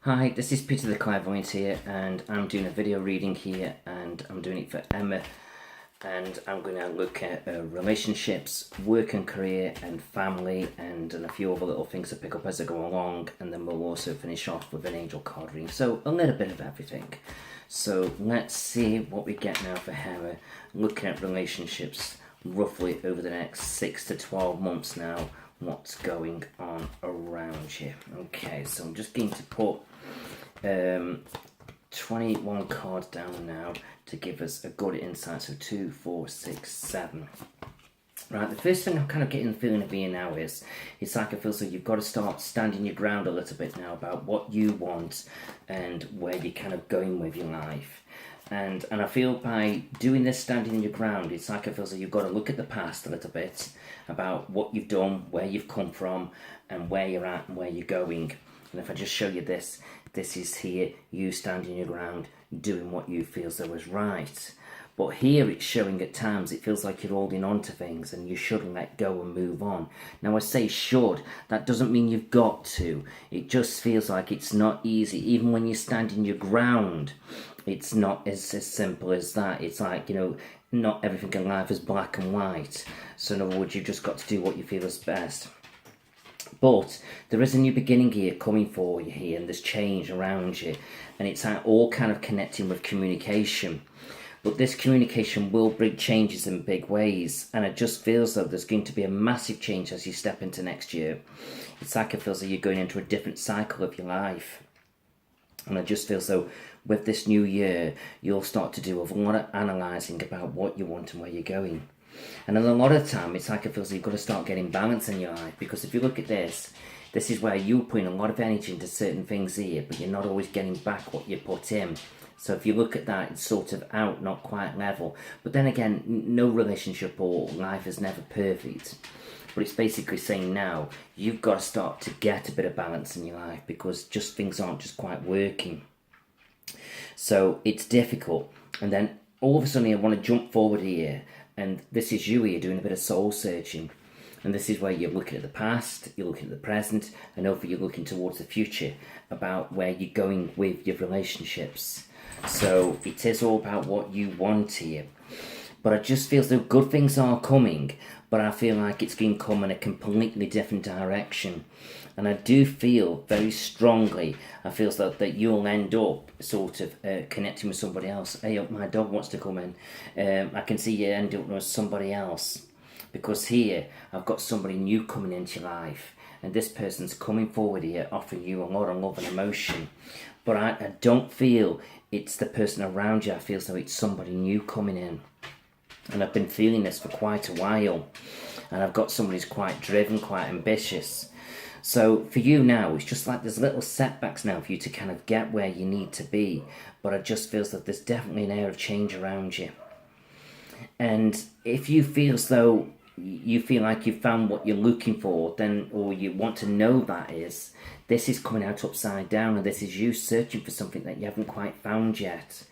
Hi, this is Peter the Clairvoyant here, and I'm doing a video reading here, and I'm doing it for Emma, and I'm going to look at relationships, work and career, and family, and a few other little things to pick up as I go along, and then we'll also finish off with an angel card reading, so a little bit of everything. So let's see what we get now for Emma, looking at relationships roughly over the next 6 to 12 months now, what's going on around you. Okay, so I'm just going to put 21 cards down now to give us a good insight. So 2, 4, 6, 7. Right, the first thing I'm kind of getting the feeling of here now is, it's like I feel so you've got to start standing your ground a little bit now about what you want and where you're kind of going with your life. And I feel by doing this, standing your ground, it's like I feel so you've got to look at the past a little bit about what you've done, where you've come from, and where you're at and where you're going. And if I just show you this, this is here, you standing your ground, doing what you feel so is right. But here it's showing at times it feels like you're holding on to things and you should let go and move on. Now I say should, that doesn't mean you've got to. It just feels like it's not easy. Even when you're standing your ground, it's not as simple as that. It's like, not everything in life is black and white. So in other words, you've just got to do what you feel is best. But there is a new beginning here coming for you here, and there's change around you. And it's all kind of connecting with communication. But this communication will bring changes in big ways, and it just feels though there's going to be a massive change as you step into next year. It's like it feels like you're going into a different cycle of your life. And I just feel so with this new year, you'll start to do a lot of analysing about what you want and where you're going. And a lot of the time, it's like it feels like you've got to start getting balance in your life. Because if you look at this is where you're putting a lot of energy into certain things here, but you're not always getting back what you put in. So if you look at that, it's sort of out, not quite level. But then again, no relationship or life is never perfect. But it's basically saying now, you've got to start to get a bit of balance in your life because just things aren't just quite working. So it's difficult. And then all of a sudden I want to jump forward here. And this is you here doing a bit of soul searching. And this is where you're looking at the past, you're looking at the present, and hopefully you're looking towards the future about where you're going with your relationships. So it is all about what you want here. But I just feel as though good things are coming, but I feel like it's going to come in a completely different direction. And I do feel very strongly, I feel as though that you'll end up sort of connecting with somebody else. Hey, my dog wants to come in. I can see you end up with somebody else. Because here, I've got somebody new coming into your life. And this person's coming forward here, offering you a lot of love and emotion. But I don't feel it's the person around you. I feel as though it's somebody new coming in. And I've been feeling this for quite a while. And I've got somebody who's quite driven, quite ambitious. So for you now, it's just like there's little setbacks now for you to kind of get where you need to be. But it just feels that there's definitely an air of change around you. And if you feel as though you feel like you've found what you're looking for, then, or you want to know that is, this is coming out upside down, and this is you searching for something that you haven't quite found yet.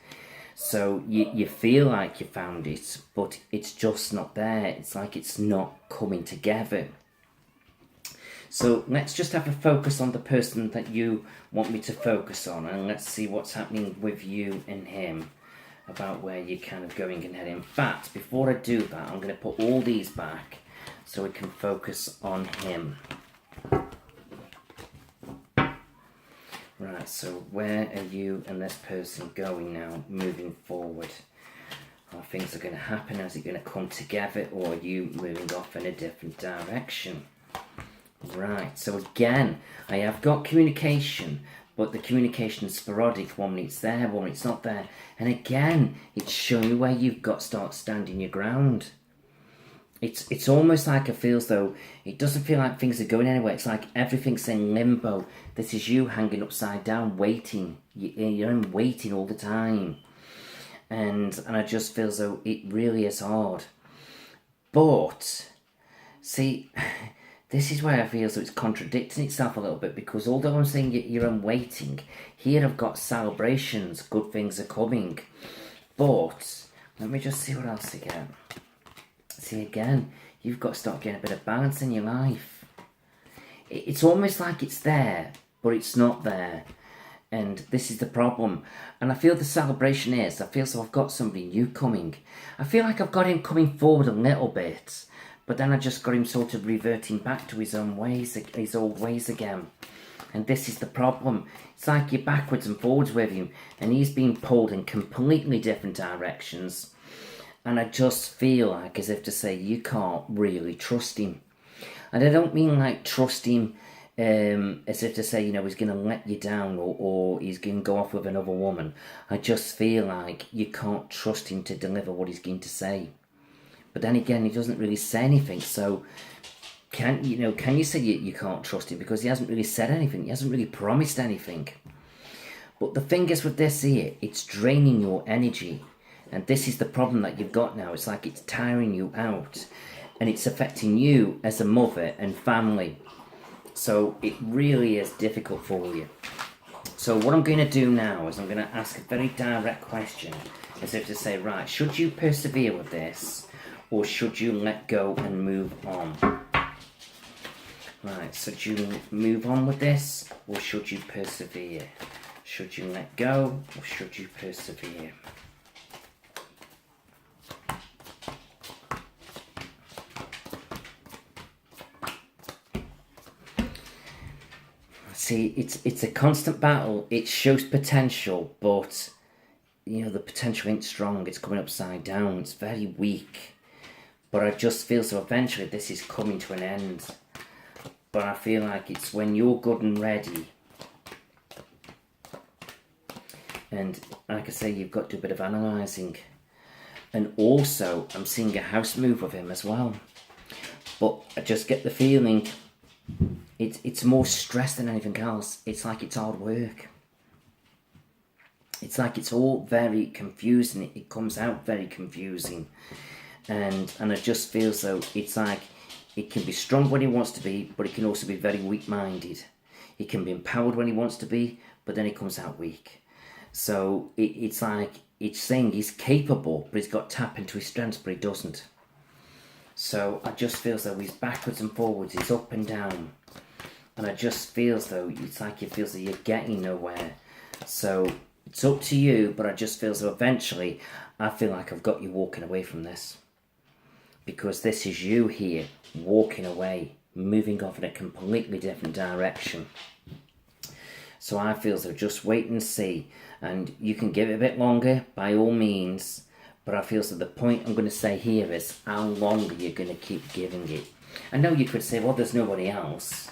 So you feel like you found it, but it's just not there. It's like it's not coming together. So let's just have a focus on the person that you want me to focus on, and let's see what's happening with you and him, about where you're kind of going and heading. In fact, before I do that, I'm going to put all these back so we can focus on him. Right, so where are you and this person going now, moving forward? Are things going to happen? Is it going to come together, or are you moving off in a different direction? Right, so again, I have got communication, but the communication is sporadic. One minute it's there, one minute it's not there. And again, it's showing you where you've got to start standing your ground. It's almost like it feels though, it doesn't feel like things are going anywhere. It's like everything's in limbo. This is you hanging upside down, waiting. You're in waiting all the time. And I just feel as though it really is hard. But, see, this is where I feel so it's contradicting itself a little bit, because although I'm saying you're in waiting, here I've got celebrations, good things are coming. But, let me just see what else I get. See, again, you've got to start getting a bit of balance in your life. It's almost like it's there, but it's not there. And this is the problem. And I feel the celebration is, I feel so I've got somebody new coming. I feel like I've got him coming forward a little bit, but then I just got him sort of reverting back to his own ways, his old ways again. And this is the problem. It's like you're backwards and forwards with him, and he's being pulled in completely different directions. And I just feel like, as if to say, you can't really trust him. And I don't mean like trust him as if to say, you know, he's going to let you down, or he's going to go off with another woman. I just feel like you can't trust him to deliver what he's going to say. But then again, he doesn't really say anything, so can you say you can't trust him, because he hasn't really said anything, he hasn't really promised anything. But the thing is with this here, it's draining your energy, and this is the problem that you've got now. It's like it's tiring you out, and it's affecting you as a mother and family. So it really is difficult for you. So what I'm going to do now is I'm going to ask a very direct question, as if to say, right, should you persevere with this, or should you let go and move on? Right, so should you move on with this, or should you persevere? Should you let go, or should you persevere? See, it's a constant battle. It shows potential, but, you know, the potential ain't strong. It's coming upside down. It's very weak. But I just feel so eventually this is coming to an end. But I feel like it's when you're good and ready. And like I say, you've got to do a bit of analysing. And also, I'm seeing a house move with him as well. But I just get the feeling it's more stress than anything else. It's like it's hard work. It's like it's all very confusing. It comes out very confusing. And I just feel so it's like it can be strong when he wants to be, but it can also be very weak-minded. He can be empowered when he wants to be, but then he comes out weak. So it's like it's saying he's capable, but he's got to tap into his strengths, but he doesn't. So I just feel as though he's backwards and forwards, he's up and down. And I just feel as though it's like you feel as though you're getting nowhere. So it's up to you, but I just feel as though eventually I feel like I've got you walking away from this. Because this is you here, walking away, moving off in a completely different direction. So I feel as though just wait and see. And you can give it a bit longer, by all means. But I feel so the point I'm going to say here is how long are you going to keep giving it? I know you could say, well, there's nobody else,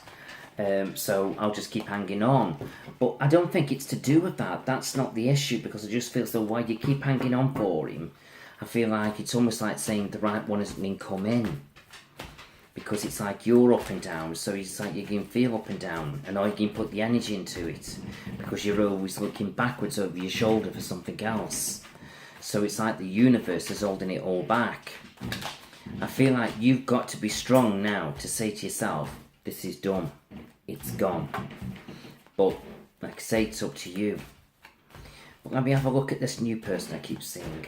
so I'll just keep hanging on. But I don't think it's to do with that. That's not the issue, because I just feel as though why you keep hanging on for him, I feel like it's almost like saying the right one hasn't been come in. Because it's like you're up and down, so it's like you can feel up and down, and all you can put the energy into it, because you're always looking backwards over your shoulder for something else. So it's like the universe is holding it all back. I feel like you've got to be strong now to say to yourself, this is done. It's gone. But, like I say, it's up to you. But let me have a look at this new person I keep seeing.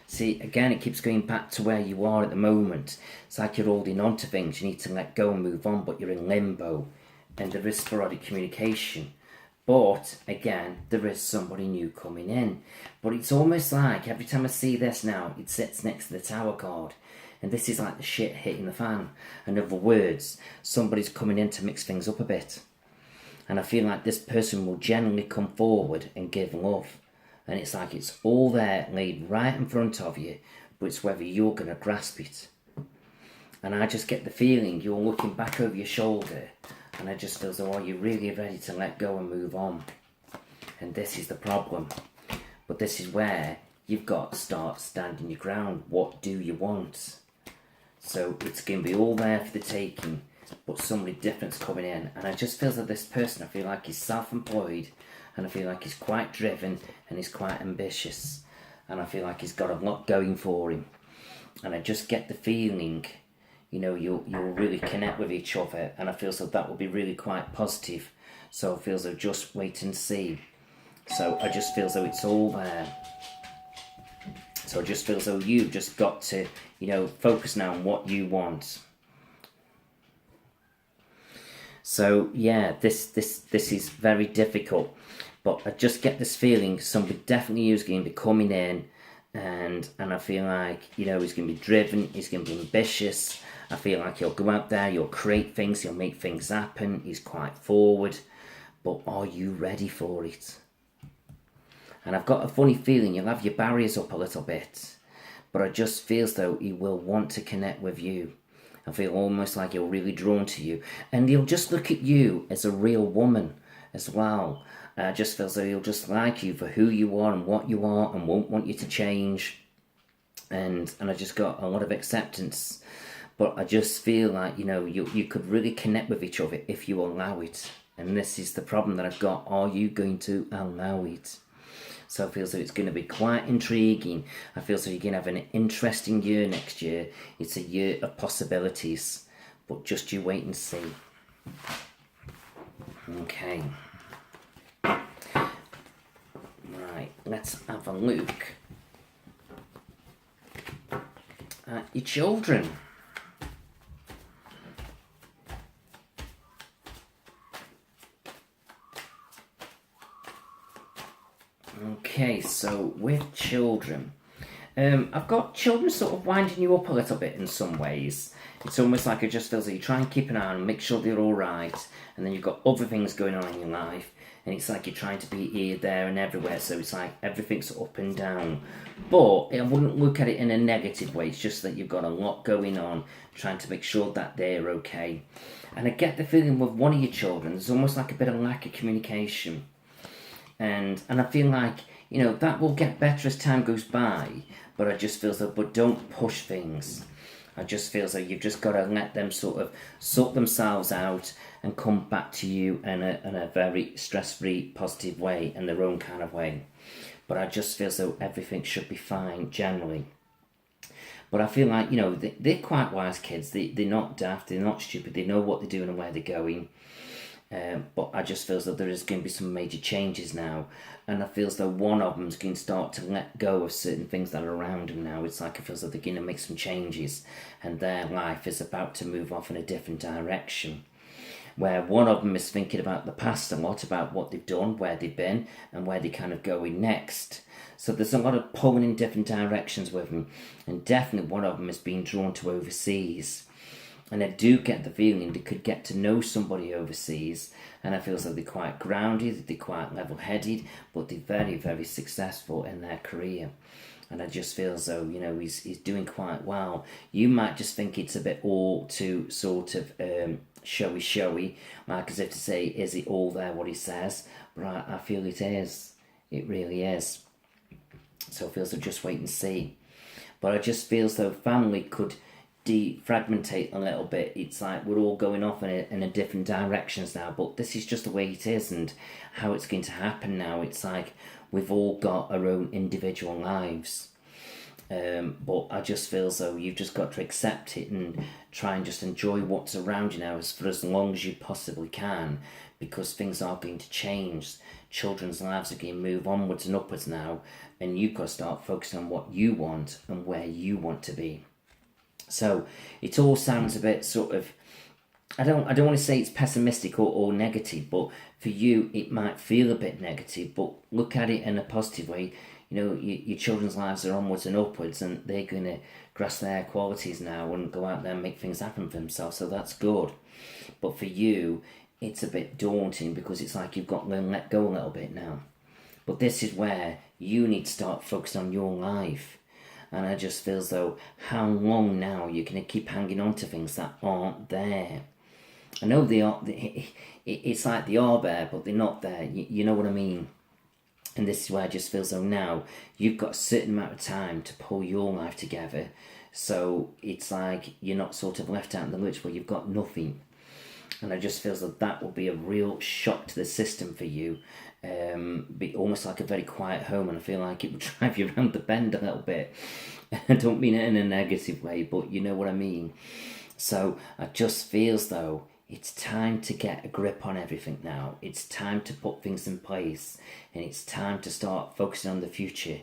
See, again, it keeps going back to where you are at the moment. It's like you're holding on to things. You need to let go and move on, but you're in limbo. And there is sporadic communication. But, again, there is somebody new coming in. But it's almost like, every time I see this now, it sits next to the Tower card. And this is like the shit hitting the fan. In other words, somebody's coming in to mix things up a bit. And I feel like this person will generally come forward and give love. And it's like it's all there, laid right in front of you, but it's whether you're going to grasp it. And I just get the feeling you're looking back over your shoulder, and I just feel as though, are you really ready to let go and move on? And this is the problem. But this is where you've got to start standing your ground. What do you want? So it's going to be all there for the taking, but somebody different's coming in. And I just feel that this person, I feel like he's self-employed, and I feel like he's quite driven and he's quite ambitious, and I feel like he's got a lot going for him. And I just get the feeling, you know, you'll really connect with each other, and I feel so that will be really quite positive. So I feel so just wait and see. So I just feel so it's all there. So I just feel as though you've just got to, focus now on what you want. So yeah, this is very difficult, but I just get this feeling somebody definitely is going to be coming in, and I feel like, he's going to be driven, he's going to be ambitious. I feel like he'll go out there, he'll create things, he'll make things happen, he's quite forward, but are you ready for it? And I've got a funny feeling you'll have your barriers up a little bit, but I just feel as though he will want to connect with you. I feel almost like he'll really drawn to you, and he'll just look at you as a real woman as well. I just feel as though he'll just like you for who you are and what you are, and won't want you to change. And I just got a lot of acceptance. But I just feel like, you could really connect with each other if you allow it. And this is the problem that I've got. Are you going to allow it? So I feel as though it's going to be quite intriguing. I feel as though you're going to have an interesting year next year. It's a year of possibilities. But just you wait and see. Okay. Right, let's have a look at your children. Okay, so with children, I've got children sort of winding you up a little bit in some ways. It's almost like it just feels like you try and keep an eye on them, make sure they're all right, and then you've got other things going on in your life, and it's like you're trying to be here, there, and everywhere, so it's like everything's up and down. But I wouldn't look at it in a negative way. It's just that you've got a lot going on, trying to make sure that they're okay. And I get the feeling with one of your children, there's almost like a bit of lack of communication. And I feel like, that will get better as time goes by, but I just feel so, but don't push things. I just feel so you've just got to let them sort of sort themselves out and come back to you in a very stress-free, positive way, in their own kind of way. But I just feel so everything should be fine, generally. But I feel like, they're quite wise kids. They're not daft, they're not stupid, they know what they're doing and where they're going. But I just feel as though there is going to be some major changes now, and I feel as though one of them is going to start to let go of certain things that are around them now. It's like I feel as though they're going to make some changes, and their life is about to move off in a different direction. Where one of them is thinking about the past a lot, about what they've done, where they've been, and where they're kind of going next. So there's a lot of pulling in different directions with them, and definitely one of them is being drawn to overseas. And I do get the feeling they could get to know somebody overseas, and I feel as though they're quite grounded, they're quite level-headed, but they're very, very successful in their career. And I just feel as though, he's doing quite well. You might just think it's a bit all too sort of showy, like as if to say, is it all there what he says? But I feel it is. It really is. So I feel as though just wait and see. But I just feel as though family could defragmentate a little bit. It's like we're all going off in a different directions now, but this is just the way it is and how it's going to happen now. It's like we've all got our own individual lives, but I just feel as though you've just got to accept it and try and just enjoy what's around you now for as long as you possibly can, because things are going to change. Children's lives are going to move onwards and upwards now, and you've got to start focusing on what you want and where you want to be. So it all sounds a bit sort of, I don't want to say it's pessimistic or negative, but for you it might feel a bit negative, but look at it in a positive way. Your children's lives are onwards and upwards, and they're going to grasp their qualities now and go out there and make things happen for themselves, so that's good. But for you, it's a bit daunting because it's like you've got to let go a little bit now. But this is where you need to start focusing on your life. And I just feel as though, how long now you're going to keep hanging on to things that aren't there? I know they are. It's like they are there, but they're not there. You know what I mean? And this is where I just feel as though now you've got a certain amount of time to pull your life together. So it's like you're not sort of left out in the lurch where you've got nothing. And I just feel as though that will be a real shock to the system for you. Be almost like a very quiet home, and I feel like it would drive you around the bend a little bit. I don't mean it in a negative way, but you know what I mean. So I just feel as though it's time to get a grip on everything now. It's time to put things in place, and it's time to start focusing on the future.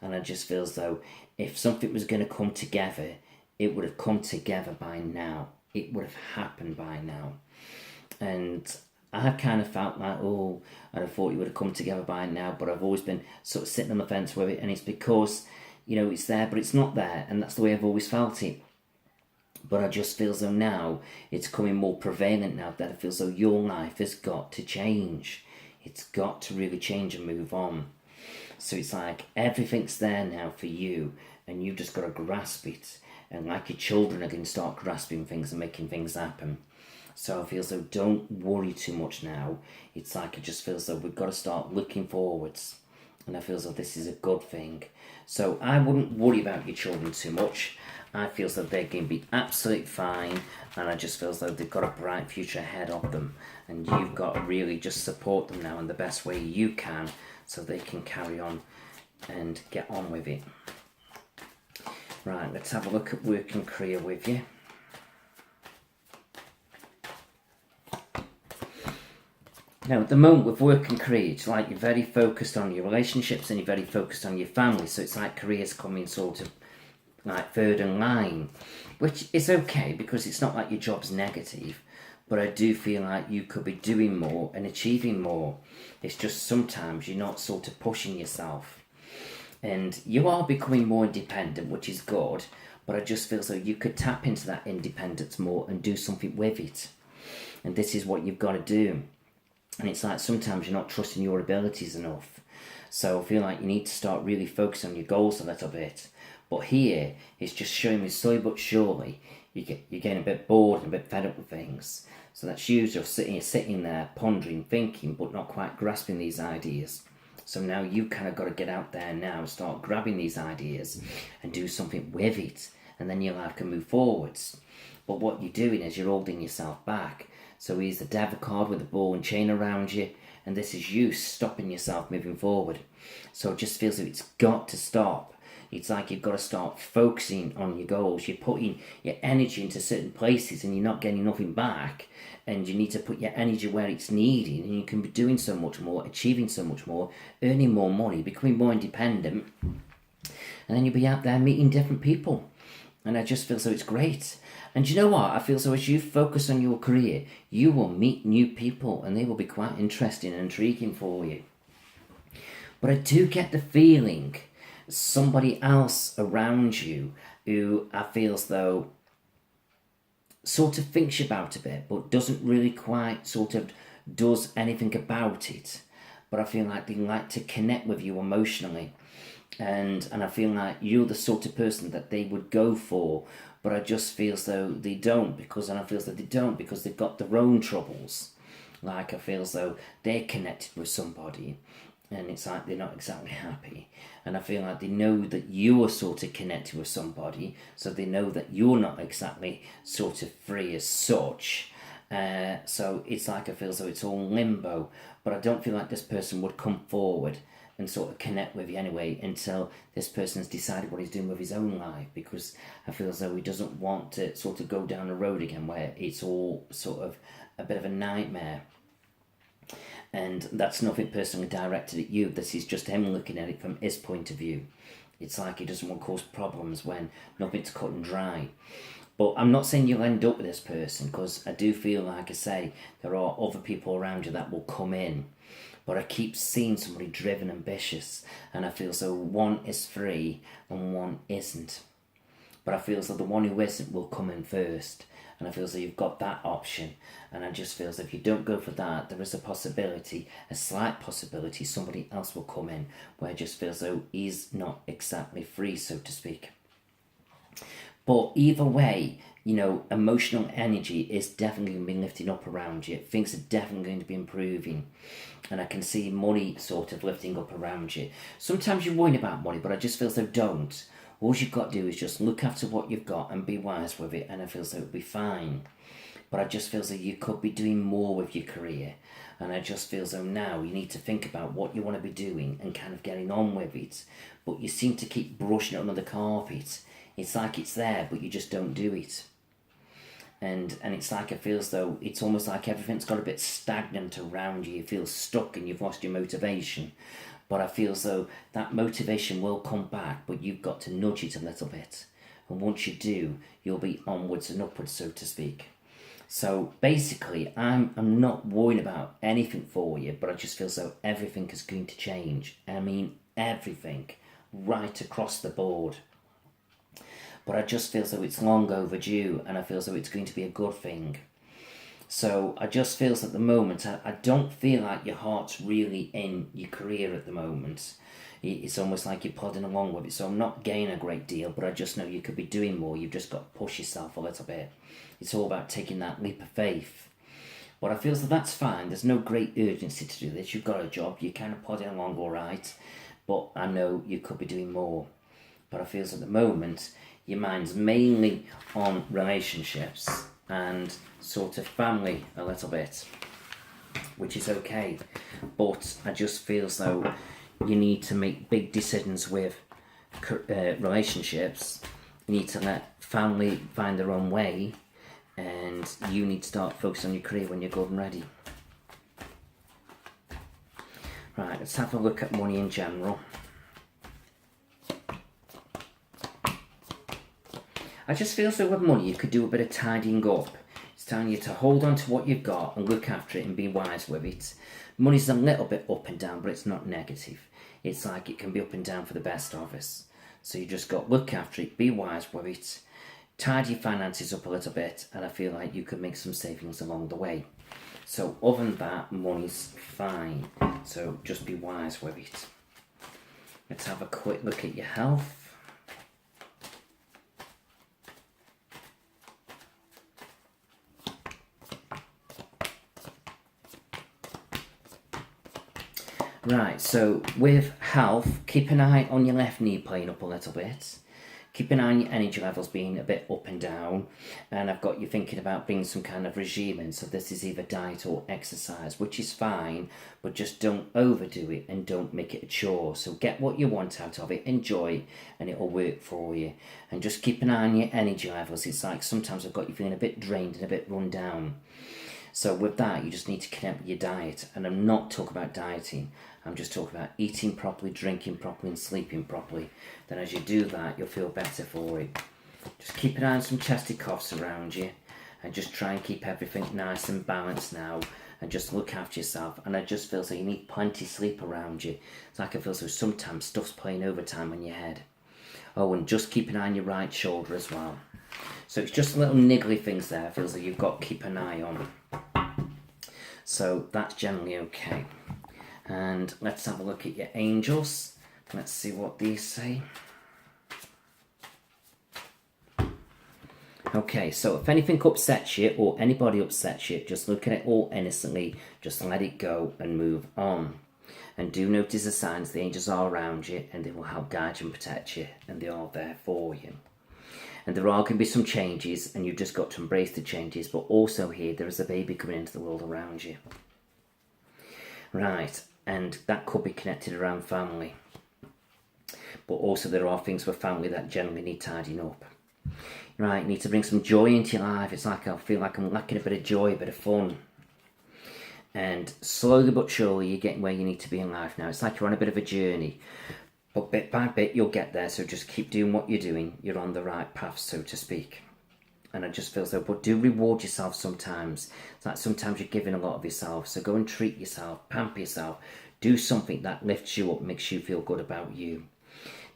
And I just feel as though if something was going to come together, it would have come together by now. It would have happened by now. And I kind of felt like, oh, I'd have thought it would have come together by now, but I've always been sort of sitting on the fence with it, and it's because, it's there, but it's not there, and that's the way I've always felt it. But I just feel as though now it's coming more prevalent now, that I feel as though your life has got to change. It's got to really change and move on. So it's like everything's there now for you, and you've just got to grasp it. And like your children are going to start grasping things and making things happen. So I feel as though don't worry too much now. It's like it just feels as though we've got to start looking forwards. And I feel as though this is a good thing. So I wouldn't worry about your children too much. I feel as though they're going to be absolutely fine. And I just feel as though they've got a bright future ahead of them. And you've got to really just support them now in the best way you can, so they can carry on and get on with it. Right, let's have a look at work and career with you. Now, at the moment with work and career, it's like you're very focused on your relationships and you're very focused on your family. So it's like career's coming sort of like third in line, which is okay because it's not like your job's negative. But I do feel like you could be doing more and achieving more. It's just sometimes you're not sort of pushing yourself. And you are becoming more independent, which is good. But I just feel as though you could tap into that independence more and do something with it. And this is what you've got to do. And it's like sometimes you're not trusting your abilities enough. So I feel like you need to start really focusing on your goals a little bit. But here, it's just showing me slowly but surely you're getting a bit bored and a bit fed up with things. So that's you just sitting there pondering, thinking, but not quite grasping these ideas. So now you kind of got to get out there now and start grabbing these ideas and do something with it. And then your life can move forwards. But what you're doing is you're holding yourself back. So here's the devil card with the ball and chain around you. And this is you stopping yourself moving forward. So it just feels like it's got to stop. It's like you've got to start focusing on your goals. You're putting your energy into certain places and you're not getting nothing back. And you need to put your energy where it's needed. And you can be doing so much more, achieving so much more, earning more money, becoming more independent. And then you'll be out there meeting different people. And I just feel so it's great. And you know what? I feel so as you focus on your career, you will meet new people and they will be quite interesting and intriguing for you. But I do get the feeling somebody else around you who I feel as though sort of thinks about a bit, but doesn't really quite sort of does anything about it. But I feel like they like to connect with you emotionally. And I feel like you're the sort of person that they would go for, but I just feel as though they don't, because they've got their own troubles. Like I feel as though they're connected with somebody and it's like they're not exactly happy. And I feel like they know that you are sort of connected with somebody, so they know that you're not exactly sort of free as such. So it's like I feel as though it's all limbo, but I don't feel like this person would come forward and sort of connect with you anyway until this person's decided what he's doing with his own life, because I feel as though he doesn't want to sort of go down a road again where it's all sort of a bit of a nightmare. And that's nothing personally directed at you. This is just him looking at it from his point of view. It's like he doesn't want to cause problems when nothing's cut and dry. But I'm not saying you'll end up with this person, because I do feel, like I say, there are other people around you that will come in. But I keep seeing somebody driven, ambitious, and I feel as though one is free and one isn't. But I feel as though the one who isn't will come in first. And I feel as though you've got that option. And I just feel as though if you don't go for that, there is a possibility, a slight possibility, somebody else will come in where it just feels as though he's not exactly free, so to speak. But either way, you know, emotional energy is definitely going to be lifting up around you. Things are definitely going to be improving. And I can see money sort of lifting up around you. Sometimes you're worrying about money, but I just feel as though don't. All you've got to do is just look after what you've got and be wise with it, and I feel as though it'll be fine. But I just feel as though you could be doing more with your career. And I just feel as though now you need to think about what you want to be doing and kind of getting on with it. But you seem to keep brushing it under the carpet. It's like it's there, but you just don't do it. And it's like I feel as though it's almost like everything's got a bit stagnant around you. You feel stuck and you've lost your motivation. But I feel as though that motivation will come back, but you've got to nudge it a little bit. And once you do, you'll be onwards and upwards, so to speak. So basically, I'm not worried about anything for you, but I just feel as though everything is going to change. I mean, everything, right across the board. But I just feel as though it's long overdue, and I feel as though it's going to be a good thing. So I just feel at the moment, I don't feel like your heart's really in your career at the moment. It's almost like you're plodding along with it. So I'm not gaining a great deal, but I just know you could be doing more. You've just got to push yourself a little bit. It's all about taking that leap of faith. But I feel that that's fine. There's no great urgency to do this. You've got a job. You're kind of plodding along all right. But I know you could be doing more. But I feel at the moment, your mind's mainly on relationships and sort of family a little bit, which is okay. But I just feel as though you need to make big decisions with relationships. You need to let family find their own way, and you need to start focusing on your career when you're good and ready. Right, let's have a look at money in general. I just feel so with money you could do a bit of tidying up. It's telling you to hold on to what you've got and look after it and be wise with it. Money's a little bit up and down, but it's not negative. It's like it can be up and down for the best of us. So you just got to look after it, be wise with it, tidy your finances up a little bit, and I feel like you could make some savings along the way. So other than that, money's fine. So just be wise with it. Let's have a quick look at your health. Right, so with health, keep an eye on your left knee playing up a little bit. Keep an eye on your energy levels being a bit up and down. And I've got you thinking about bringing some kind of regime in. So this is either diet or exercise, which is fine. But just don't overdo it and don't make it a chore. So get what you want out of it, enjoy it, and it'll work for you. And just keep an eye on your energy levels. It's like sometimes I've got you feeling a bit drained and a bit run down. So with that, you just need to connect with your diet. And I'm not talking about dieting. I'm just talking about eating properly, drinking properly, and sleeping properly. Then as you do that, you'll feel better for it. Just keep an eye on some chesty coughs around you. And just try and keep everything nice and balanced now. And just look after yourself. And I just feel so you need plenty of sleep around you. It's like I feel so sometimes stuff's playing overtime on your head. Oh, and just keep an eye on your right shoulder as well. So it's just little niggly things there. It feels like you've got to keep an eye on. So that's generally okay. And let's have a look at your angels. Let's see what these say. Okay, so if anything upsets you or anybody upsets you, just look at it all innocently, just let it go and move on. And do notice the signs the angels are around you and they will help guide you and protect you, and they are there for you. And there are going to be some changes and you've just got to embrace the changes, but also here there is a baby coming into the world around you. Right, and that could be connected around family. But also there are things with family that generally need tidying up. Right, you need to bring some joy into your life. It's like I feel like I'm lacking a bit of joy, a bit of fun. And slowly but surely you're getting where you need to be in life now. It's like you're on a bit of a journey. But bit by bit you'll get there, so just keep doing what you're doing. You're on the right path, so to speak. And I just feel so, but do reward yourself sometimes. It's like sometimes you're giving a lot of yourself, so go and treat yourself, pamper yourself. Do something that lifts you up, makes you feel good about you.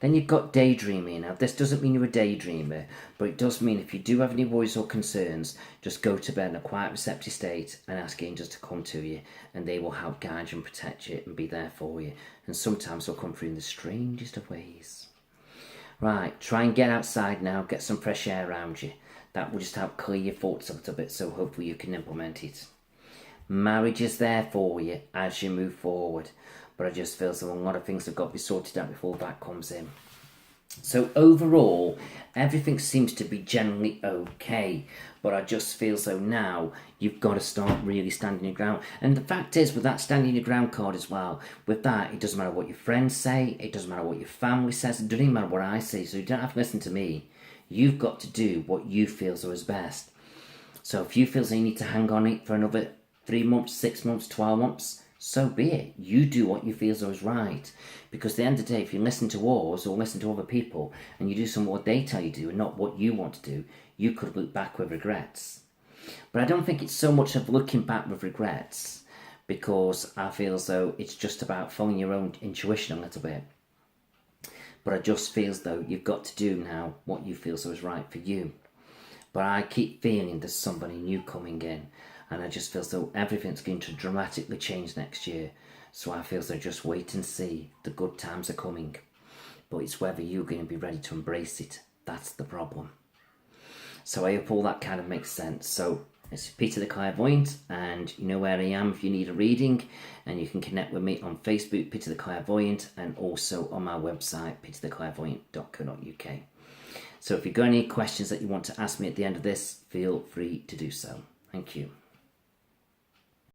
Then you've got daydreaming. Now, this doesn't mean you're a daydreamer, but it does mean if you do have any worries or concerns, just go to bed in a quiet, receptive state and ask angels to come to you, and they will help guide you and protect you and be there for you. And sometimes they'll come through in the strangest of ways. Right, try and get outside now, get some fresh air around you. That will just help clear your thoughts a little bit, so hopefully you can implement it. Marriage is there for you as you move forward. But I just feel so a lot of things have got to be sorted out before that comes in. So overall, everything seems to be generally okay. But I just feel so now you've got to start really standing your ground. And the fact is, with that standing your ground card as well, with that, it doesn't matter what your friends say. It doesn't matter what your family says. It doesn't even matter what I say. So you don't have to listen to me. You've got to do what you feel so is best. So if you feel so you need to hang on it for another 3 months, 6 months, 12 months, so be it. You do what you feel is right. Because at the end of the day, if you listen to us or listen to other people and you do some what they tell you to do and not what you want to do, you could look back with regrets. But I don't think it's so much of looking back with regrets, because I feel as though it's just about following your own intuition a little bit. But I just feel as though you've got to do now what you feel so is right for you. But I keep feeling there's somebody new coming in, and I just feel as though everything's going to dramatically change next year. So I feel as though just wait and see. The good times are coming. But it's whether you're going to be ready to embrace it. That's the problem. So I hope all that kind of makes sense. So it's Peter the Clairvoyant, and you know where I am if you need a reading, and you can connect with me on Facebook, Peter the Clairvoyant, and also on my website, petertheclairvoyant.co.uk. So if you've got any questions that you want to ask me at the end of this, feel free to do so. Thank you.